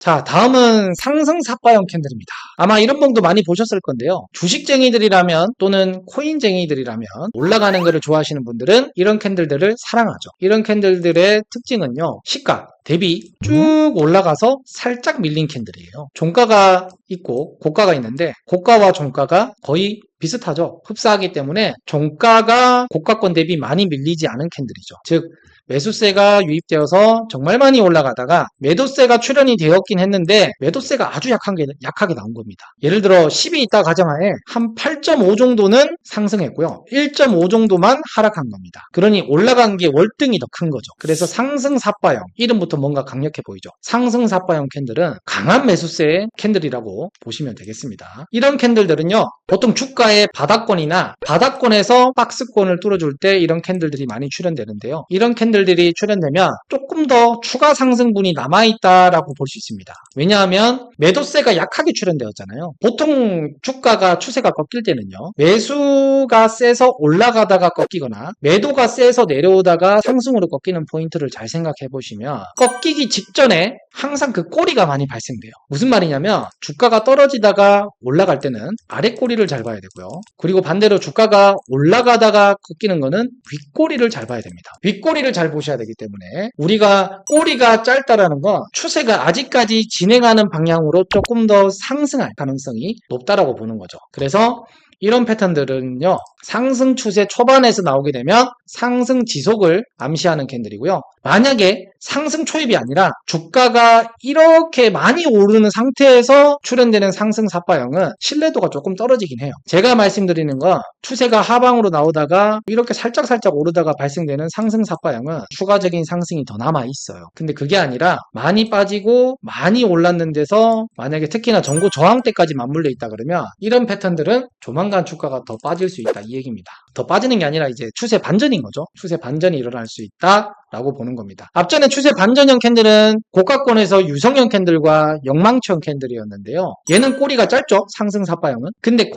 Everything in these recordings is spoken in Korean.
자, 다음은 상승 삿바형 캔들입니다. 아마 이런 봉도 많이 보셨을 건데요. 주식쟁이들이라면 또는 코인쟁이들이라면 올라가는 것을 좋아하시는 분들은 이런 캔들들을 사랑하죠. 이런 캔들들의 특징은요. 시가 대비 쭉 올라가서 살짝 밀린 캔들이에요. 종가가 있고 고가가 있는데 고가와 종가가 거의 비슷하죠. 흡사하기 때문에 종가가 고가권 대비 많이 밀리지 않은 캔들이죠. 즉 매수세가 유입되어서 정말 많이 올라가다가 매도세가 출현이 되었긴 했는데 매도세가 아주 약하게 나온 겁니다. 예를 들어 10이 있다 가정하에 한 8.5 정도는 상승했고요. 1.5 정도만 하락한 겁니다. 그러니 올라간 게 월등히 더 큰 거죠. 그래서 상승 삿바형, 이름부터 뭔가 강력해 보이죠. 상승 삿바형 캔들은 강한 매수세의 캔들이라고 보시면 되겠습니다. 이런 캔들들은요. 보통 주가의 바닥권이나 바닥권에서 박스권을 뚫어줄 때 이런 캔들들이 많이 출현되는데요. 이런 캔들들이 출현되면 조금 더 추가 상승분이 남아있다라고 볼 수 있습니다. 왜냐하면 매도세가 약하게 출현되었잖아요. 보통 주가가 추세가 꺾일 때는요. 매수가 세서 올라가다가 꺾이거나 매도가 세서 내려오다가 상승으로 꺾이는 포인트를 잘 생각해 보시면 꺾이기 직전에 항상 그 꼬리가 많이 발생돼요. 무슨 말이냐면 주가가 떨어지다가 올라갈 때는 아래 꼬리를 잘 봐야 되고요. 그리고 반대로 주가가 올라가다가 꺾이는 거는 윗꼬리를 잘 봐야 됩니다. 윗꼬리를 잘 보셔야 되기 때문에 우리가 꼬리가 짧다라는 건 추세가 아직까지 진행하는 방향으로 조금 더 상승할 가능성이 높다라고 보는 거죠. 그래서 이런 패턴들은요. 상승 추세 초반에서 나오게 되면 상승 지속을 암시하는 캔들이고요. 만약에 상승 초입이 아니라 주가가 이렇게 많이 오르는 상태에서 출현되는 상승 삿바형은 신뢰도가 조금 떨어지긴 해요. 제가 말씀드리는 건 추세가 하방으로 나오다가 이렇게 살짝 오르다가 발생되는 상승 삿바형은 추가적인 상승이 더 남아 있어요. 근데 그게 아니라 많이 빠지고 많이 올랐는 데서 만약에 특히나 전고 저항대까지 맞물려 있다 그러면 이런 패턴들은 조만간 주가가 더 빠질 수 있다 이 얘기입니다. 더 빠지는 게 아니라 이제 추세 반전인 거죠. 추세 반전이 일어날 수 있다라고 보는 겁니다. 앞전에 추세 반전형 캔들은 고가권에서 유성형 캔들과 영망치형 캔들이었는데요. 얘는 꼬리가 짧죠. 상승 삿바형은. 근데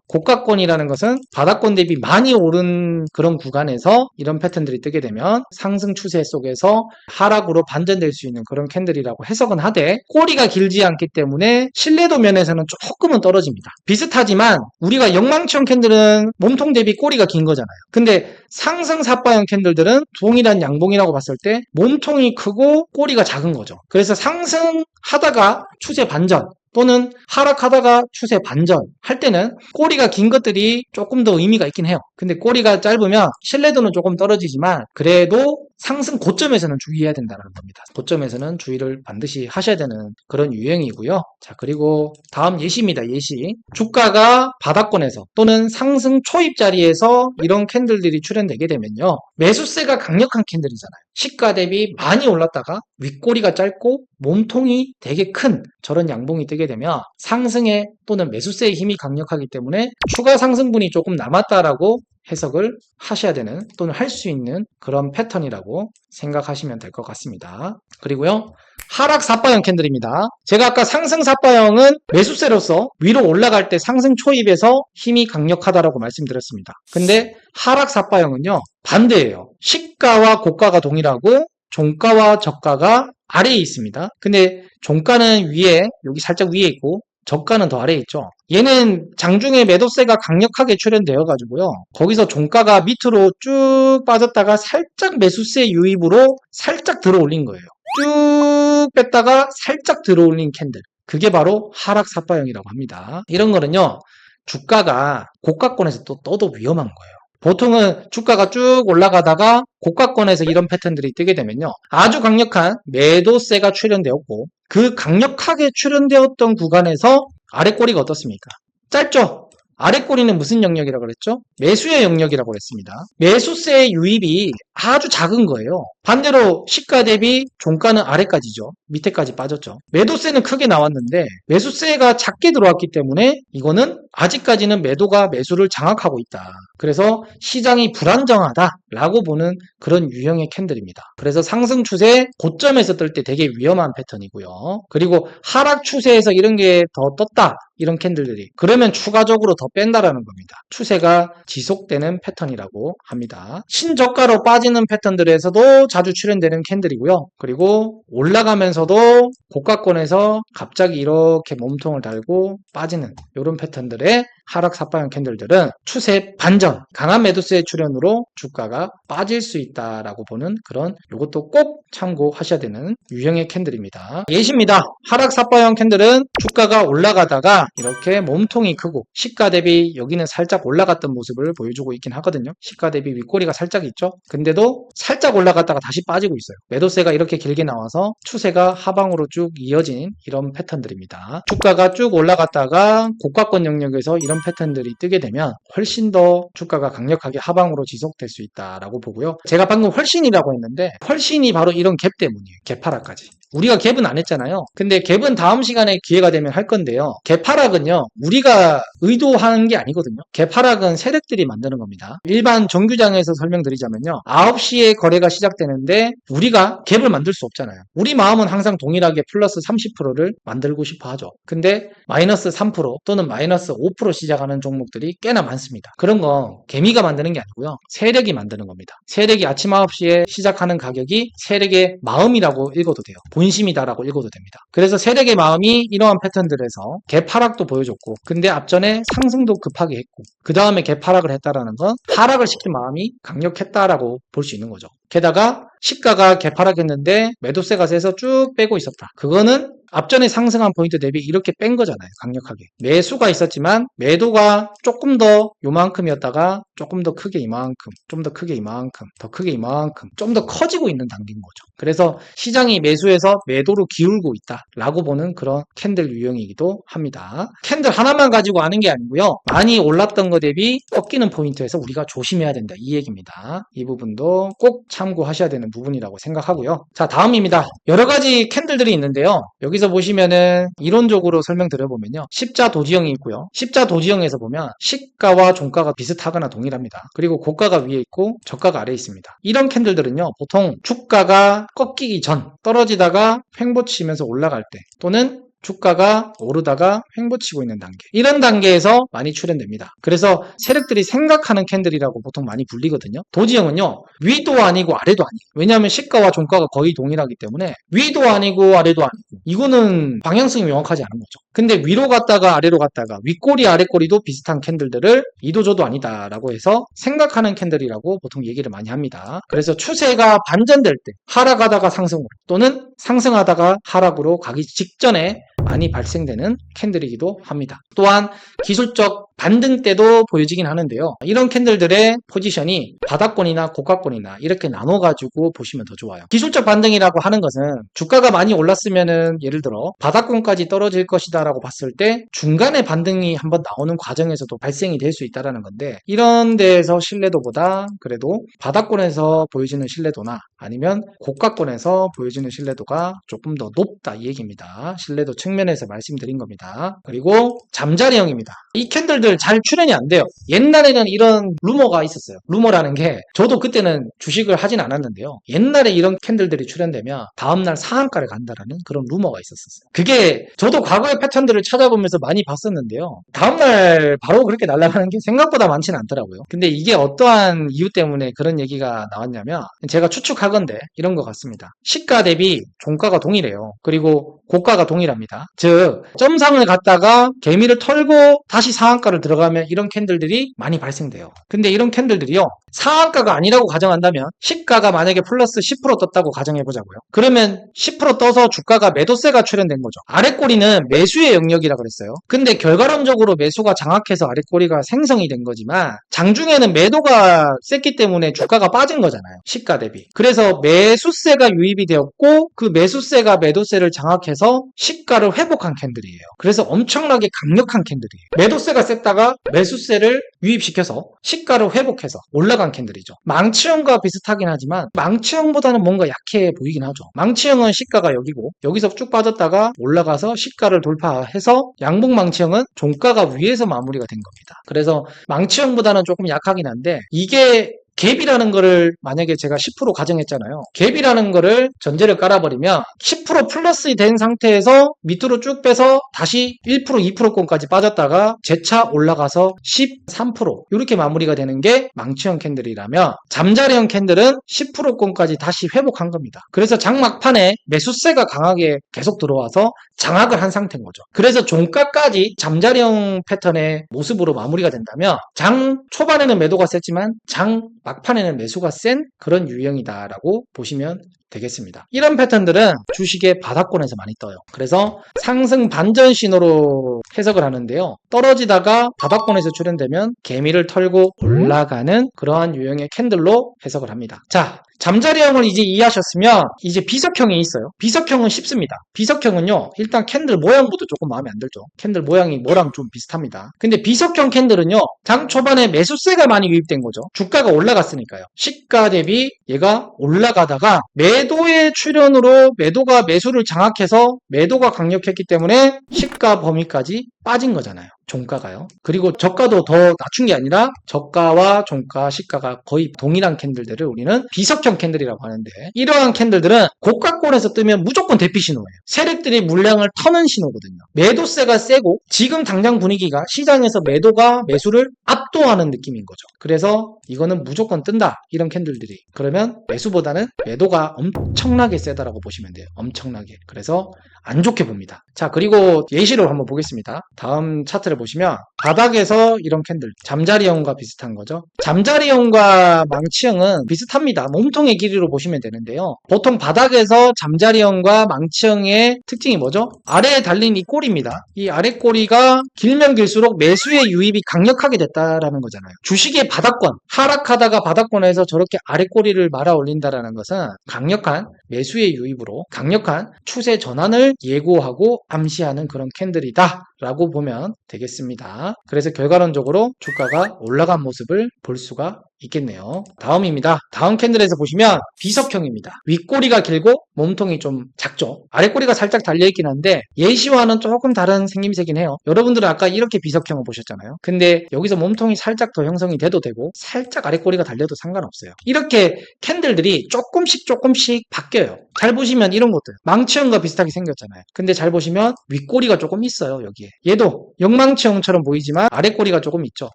고가권이라는 것은 바닥권 대비 많이 오른 그런 구간에서 이런 패턴들이 뜨게 되면 상승 추세 속에서 하락으로 반전될 수 있는 그런 캔들이라고 해석은 하되 꼬리가 길지 않기 때문에 신뢰도 면에서는 조금은 떨어집니다. 비슷하지만 우리가 영망치형 캔들은 몸통 대비 꼬리가 긴 거잖아요. 근데 상승 삿바형 캔들들은 동일한 양봉이라고 봤을 때 몸통이 크고 꼬리가 작은 거죠. 그래서 상승하다가 추세 반전 또는 하락하다가 추세 반전 할 때는 꼬리가 긴 것들이 조금 더 의미가 있긴 해요. 근데 꼬리가 짧으면 신뢰도는 조금 떨어지지만 그래도 상승 고점에서는 주의해야 된다는 겁니다. 고점에서는 주의를 반드시 하셔야 되는 그런 유형이고요. 자, 그리고 다음 예시입니다. 예시. 주가가 바닥권에서 또는 상승 초입 자리에서 이런 캔들들이 출현되게 되면요. 매수세가 강력한 캔들이잖아요. 시가 대비 많이 올랐다가 윗꼬리가 짧고 몸통이 되게 큰 저런 양봉이 뜨게 되면 상승에 또는 매수세의 힘이 강력하기 때문에 추가 상승분이 조금 남았다라고 해석을 하셔야 되는 또는 할 수 있는 그런 패턴이라고 생각하시면 될 것 같습니다. 그리고요. 하락 삿바형 캔들입니다. 제가 아까 상승 삿바형은 매수세로서 위로 올라갈 때 상승 초입에서 힘이 강력하다라고 말씀드렸습니다. 근데 하락 삿바형은요. 반대예요. 시가와 고가가 동일하고 종가와 저가가 아래에 있습니다. 근데 종가는 위에 여기 살짝 위에 있고 저가는 더 아래에 있죠. 얘는 장중에 매도세가 강력하게 출현되어 가지고요. 거기서 종가가 밑으로 쭉 빠졌다가 살짝 매수세 유입으로 살짝 들어 올린 거예요. 쭉 뺐다가 살짝 들어 올린 캔들. 그게 바로 하락 삿바형이라고 합니다. 이런 거는요. 주가가 고가권에서 또 떠도 위험한 거예요. 보통은 주가가 쭉 올라가다가 고가권에서 이런 패턴들이 뜨게 되면요. 아주 강력한 매도세가 출현되었고 그 강력하게 출현되었던 구간에서 아래 꼬리가 어떻습니까? 짧죠? 아래 꼬리는 무슨 영역이라고 그랬죠? 매수의 영역이라고 그랬습니다. 매수세의 유입이 아주 작은 거예요. 반대로 시가 대비 종가는 아래까지죠. 밑에까지 빠졌죠. 매도세는 크게 나왔는데 매수세가 작게 들어왔기 때문에 이거는 아직까지는 매도가 매수를 장악하고 있다. 그래서 시장이 불안정하다라고 보는 그런 유형의 캔들입니다. 그래서 상승 추세 고점에서 뜰 때 되게 위험한 패턴이고요. 그리고 하락 추세에서 이런 게 더 떴다. 이런 캔들들이 그러면 추가적으로 더 뺀다라는 겁니다. 추세가 지속되는 패턴이라고 합니다. 신저가로 빠지는 패턴들에서도 자주 출현되는 캔들이고요. 그리고 올라가면서도 고가권에서 갑자기 이렇게 몸통을 달고 빠지는 이런 패턴들의 하락 삿바형 캔들들은 추세 반전, 강한 매도세의 출현으로 주가가 빠질 수 있다라고 보는 그런 이것도 꼭 참고하셔야 되는 유형의 캔들입니다. 예시입니다. 하락 삿바형 캔들은 주가가 올라가다가 이렇게 몸통이 크고 시가 대비 여기는 살짝 올라갔던 모습을 보여주고 있긴 하거든요. 시가 대비 윗꼬리가 살짝 있죠. 근데도 살짝 올라갔다가 다시 빠지고 있어요. 매도세가 이렇게 길게 나와서 추세가 하방으로 쭉 이어진 이런 패턴들입니다. 주가가 쭉 올라갔다가 고가권 영역에서 이런 패턴들이 뜨게 되면 훨씬 더 주가가 강력하게 하방으로 지속될 수 있다라고 보고요. 제가 방금 훨씬이라고 했는데 훨씬이 바로 이런 갭 때문이에요. 갭 하락까지. 우리가 갭은 안 했잖아요. 근데 갭은 다음 시간에 기회가 되면 할 건데요. 갭 하락은요, 우리가 의도하는 게 아니거든요. 갭 하락은 세력들이 만드는 겁니다. 일반 정규장에서 설명드리자면요. 9시에 거래가 시작되는데 우리가 갭을 만들 수 없잖아요. 우리 마음은 항상 동일하게 플러스 30%를 만들고 싶어 하죠. 근데 마이너스 3% 또는 마이너스 5% 시작하는 종목들이 꽤나 많습니다. 그런 거 개미가 만드는 게 아니고요. 세력이 만드는 겁니다. 세력이 아침 9시에 시작하는 가격이 세력의 마음이라고 읽어도 돼요. 본심이다라고 읽어도 됩니다. 그래서 세력의 마음이 이러한 패턴들에서 갭 하락도 보여줬고 근데 앞전에 상승도 급하게 했고 그 다음에 갭 하락을 했다라는 건 하락을 시킬 마음이 강력했다라고 볼 수 있는 거죠. 게다가 시가가 갭 하락했는데 매도세가 세서 쭉 빼고 있었다. 그거는 앞전에 상승한 포인트 대비 이렇게 뺀 거잖아요. 강력하게. 매수가 있었지만 매도가 조금 더 요만큼이었다가 조금 더 크게 이만큼, 좀 더 크게 이만큼, 더 크게 이만큼, 좀 더 커지고 있는 단계인 거죠. 그래서 시장이 매수해서 매도로 기울고 있다라고 보는 그런 캔들 유형이기도 합니다. 캔들 하나만 가지고 아는 게 아니고요. 많이 올랐던 거 대비 꺾이는 포인트에서 우리가 조심해야 된다. 이 얘기입니다. 이 부분도 꼭 참고하셔야 되는 부분이라고 생각하고요. 자, 다음입니다. 여러 가지 캔들들이 있는데요. 여기서 보시면은 이론적으로 설명드려보면요. 십자 도지형이 있고요. 십자 도지형에서 보면 시가와 종가가 비슷하거나 동일합니다. 그리고 고가가 위에 있고 저가가 아래에 있습니다. 이런 캔들들은요. 보통 주가가 꺾이기 전 떨어지다가 횡보치면서 올라갈 때 또는 주가가 오르다가 횡보치고 있는 단계 이런 단계에서 많이 출현됩니다. 그래서 세력들이 생각하는 캔들이라고 보통 많이 불리거든요. 도지형은요. 위도 아니고 아래도 아니에요. 왜냐하면 시가와 종가가 거의 동일하기 때문에 위도 아니고 아래도 아니고 이거는 방향성이 명확하지 않은 거죠. 근데 위로 갔다가 아래로 갔다가 윗꼬리 아래꼬리도 비슷한 캔들들을 이도저도 아니다라고 해서 생각하는 캔들이라고 보통 얘기를 많이 합니다. 그래서 추세가 반전될 때 하락하다가 상승으로 또는 상승하다가 하락으로 가기 직전에 많이 발생되는 캔들이기도 합니다. 또한 기술적 반등 때도 보여지긴 하는데요. 이런 캔들들의 포지션이 바닥권이나 고가권이나 이렇게 나눠가지고 보시면 더 좋아요. 기술적 반등이라고 하는 것은 주가가 많이 올랐으면은 예를 들어 바닥권까지 떨어질 것이다 라고 봤을 때 중간에 반등이 한번 나오는 과정에서도 발생이 될 수 있다는 건데 이런 데에서 신뢰도보다 그래도 바닥권에서 보여지는 신뢰도나 아니면 고가권에서 보여지는 신뢰도가 조금 더 높다 이 얘기입니다. 신뢰도 측면에서 말씀드린 겁니다. 그리고 잠자리형입니다. 이 캔들들 잘 출현이 안 돼요. 옛날에는 이런 루머가 있었어요. 루머라는 게 저도 그때는 주식을 하진 않았는데요. 옛날에 이런 캔들들이 출현되면 다음날 상한가를 간다라는 그런 루머가 있었어요. 그게 저도 과거의 패턴들을 찾아보면서 많이 봤었는데요. 다음날 바로 그렇게 날아가는 게 생각보다 많지는 않더라고요. 근데 이게 어떠한 이유 때문에 그런 얘기가 나왔냐면 제가 추측하건대 이런 것 같습니다. 시가 대비 종가가 동일해요. 그리고 고가가 동일합니다. 즉 점상을 갔다가 개미를 털고 다시 상한가를 들어가면 이런 캔들들이 많이 발생돼요. 근데 이런 캔들들이요. 상한가가 아니라고 가정한다면 시가가 만약에 플러스 10% 떴다고 가정해보자고요. 그러면 10% 떠서 주가가 매도세가 출현된 거죠. 아랫꼬리는 매수의 영역이라 그랬어요. 근데 결과론적으로 매수가 장악해서 아랫꼬리가 생성이 된 거지만 장중에는 매도가 셌기 때문에 주가가 빠진 거잖아요. 시가 대비. 그래서 매수세가 유입이 되었고 그 매수세가 매도세를 장악해서 시가를 회복한 캔들이에요. 그래서 엄청나게 강력한 캔들이에요. 매도세가 셌다가 매수세를 유입시켜서 시가를 회복해서 올라간 올라간 캔들이죠. 망치형과 비슷하긴 하지만 망치형보다는 뭔가 약해 보이긴 하죠. 망치형은 시가가 여기고 여기서 쭉 빠졌다가 올라가서 시가를 돌파해서 양봉 망치형은 종가가 위에서 마무리가 된 겁니다. 그래서 망치형보다는 조금 약하긴 한데 이게 갭이라는 거를 만약에 제가 10% 가정했잖아요. 갭이라는 거를 전제를 깔아버리면 10% 플러스 된 상태에서 밑으로 쭉 빼서 다시 1%, 2%권까지 빠졌다가 재차 올라가서 13% 이렇게 마무리가 되는 게 망치형 캔들이라면 잠자리형 캔들은 10%권까지 다시 회복한 겁니다. 그래서 장막판에 매수세가 강하게 계속 들어와서 장악을 한 상태인 거죠. 그래서 종가까지 잠자리형 패턴의 모습으로 마무리가 된다면 장 초반에는 매도가 셌지만 장 막판에는 매수가 센 그런 유형이다라고 보시면 되겠습니다. 이런 패턴들은 주식의 바닥권에서 많이 떠요. 그래서 상승 반전 신호로 해석을 하는데요. 떨어지다가 바닥권에서 출현되면 개미를 털고 올라가는 그러한 유형의 캔들로 해석을 합니다. 자, 잠자리형을 이제 이해하셨으면 이제 비석형이 있어요. 비석형은 쉽습니다. 비석형은요, 일단 캔들 모양부터 조금 마음에 안 들죠. 캔들 모양이 뭐랑 좀 비슷합니다. 근데 비석형 캔들은요, 장 초반에 매수세가 많이 유입된 거죠. 주가가 올라갔으니까요. 시가 대비 얘가 올라가다가 매도의 출현으로 매도가 매수를 장악해서 매도가 강력했기 때문에 시가 범위까지 빠진 거잖아요. 종가가요. 그리고 저가도 더 낮춘 게 아니라 저가와 종가, 시가가 거의 동일한 캔들들을 우리는 비석형 캔들이라고 하는데 이러한 캔들들은 고가권에서 뜨면 무조건 대피 신호예요. 세력들이 물량을 터는 신호거든요. 매도세가 세고 지금 당장 분위기가 시장에서 매도가 매수를 압도하는 느낌인 거죠. 그래서 이거는 무조건 뜬다. 이런 캔들들이. 그러면 매수보다는 매도가 엄청나게 세다라고 보시면 돼요. 엄청나게. 그래서 안 좋게 봅니다. 자, 그리고 예시로 한번 보겠습니다. 다음 차트를 보시면 바닥에서 이런 캔들, 잠자리형과 비슷한 거죠. 잠자리형과 망치형은 비슷합니다. 몸통의 길이로 보시면 되는데요. 보통 바닥에서 잠자리형과 망치형의 특징이 뭐죠? 아래에 달린 이 꼬리입니다. 이 아래 꼬리가 길면 길수록 매수의 유입이 강력하게 됐다라는 거잖아요. 주식의 바닥권, 하락하다가 바닥권에서 저렇게 아래 꼬리를 말아 올린다라는 것은 강력한 매수의 유입으로 강력한 추세 전환을 예고하고 암시하는 그런 캔들이다 라고 보면 되겠습니다. 그래서 결과론적으로 주가가 올라간 모습을 볼 수가 있겠네요. 다음입니다. 다음 캔들에서 보시면 비석형입니다. 윗꼬리가 길고 몸통이 좀 작죠. 아랫꼬리가 살짝 달려있긴 한데 예시와는 조금 다른 생김새긴 해요. 여러분들은 아까 이렇게 비석형을 보셨잖아요. 근데 여기서 몸통이 살짝 더 형성이 돼도 되고 살짝 아랫꼬리가 달려도 상관없어요. 이렇게 캔들들이 조금씩 바뀌어요. 잘 보시면 이런 것들 망치형과 비슷하게 생겼잖아요. 근데 잘 보시면 윗꼬리가 조금 있어요. 여기에 얘도 영망치형처럼 보이지만 아랫꼬리가 조금 있죠.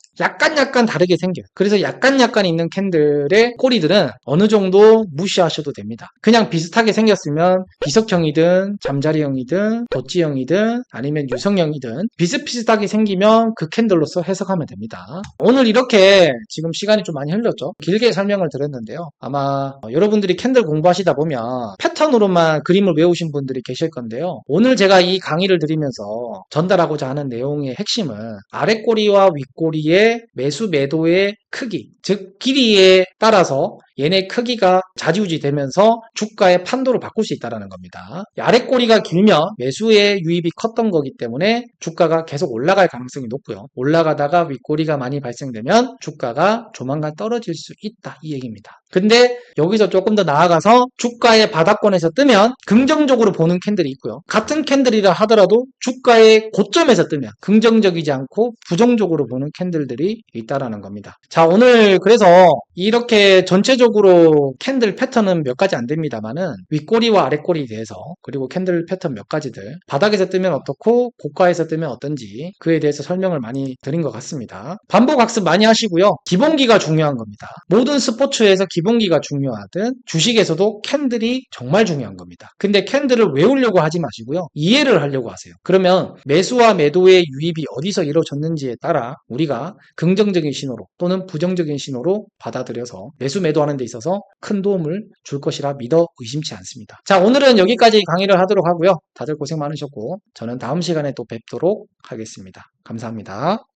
약간 다르게 생겨요. 그래서 약간 있는 캔들의 꼬리들은 어느 정도 무시하셔도 됩니다. 그냥 비슷하게 생겼으면 비석형이든 잠자리형이든 도찌형이든 아니면 유성형이든 비슷비슷하게 생기면 그 캔들로서 해석하면 됩니다. 오늘 이렇게 지금 시간이 좀 많이 흘렀죠. 길게 설명을 드렸는데요. 아마 여러분들이 캔들 공부하시다 보면 패턴으로만 그림을 외우신 분들이 계실 건데요. 오늘 제가 이 강의를 드리면서 전달하고자 하는 내용의 핵심은 아랫꼬리와 윗꼬리의 매수 매도의 크기, 즉 길이에 따라서 얘네 크기가 좌지우지 되면서 주가의 판도를 바꿀 수 있다는 겁니다. 아랫꼬리가 길면 매수의 유입이 컸던 거기 때문에 주가가 계속 올라갈 가능성이 높고요. 올라가다가 윗꼬리가 많이 발생되면 주가가 조만간 떨어질 수 있다 이 얘기입니다. 근데 여기서 조금 더 나아가서 주가의 바닥권에서 뜨면 긍정적으로 보는 캔들이 있고요. 같은 캔들이라 하더라도 주가의 고점에서 뜨면 긍정적이지 않고 부정적으로 보는 캔들들이 있다라는 겁니다. 자, 오늘 그래서 이렇게 전체적으로 캔들 패턴은 몇 가지 안 됩니다만은 윗꼬리와 아랫꼬리에 대해서 그리고 캔들 패턴 몇 가지들 바닥에서 뜨면 어떻고 고가에서 뜨면 어떤지 그에 대해서 설명을 많이 드린 것 같습니다. 반복 학습 많이 하시고요. 기본기가 중요한 겁니다. 모든 스포츠에서 기본기가 중요하든 주식에서도 캔들이 정말 중요한 겁니다. 근데 캔들을 외우려고 하지 마시고요. 이해를 하려고 하세요. 그러면 매수와 매도의 유입이 어디서 이루어졌는지에 따라 우리가 긍정적인 신호로 또는 부정적인 신호로 받아들여서 매수 매도하는 데 있어서 큰 도움을 줄 것이라 믿어 의심치 않습니다. 자, 오늘은 여기까지 강의를 하도록 하고요. 다들 고생 많으셨고 저는 다음 시간에 또 뵙도록 하겠습니다. 감사합니다.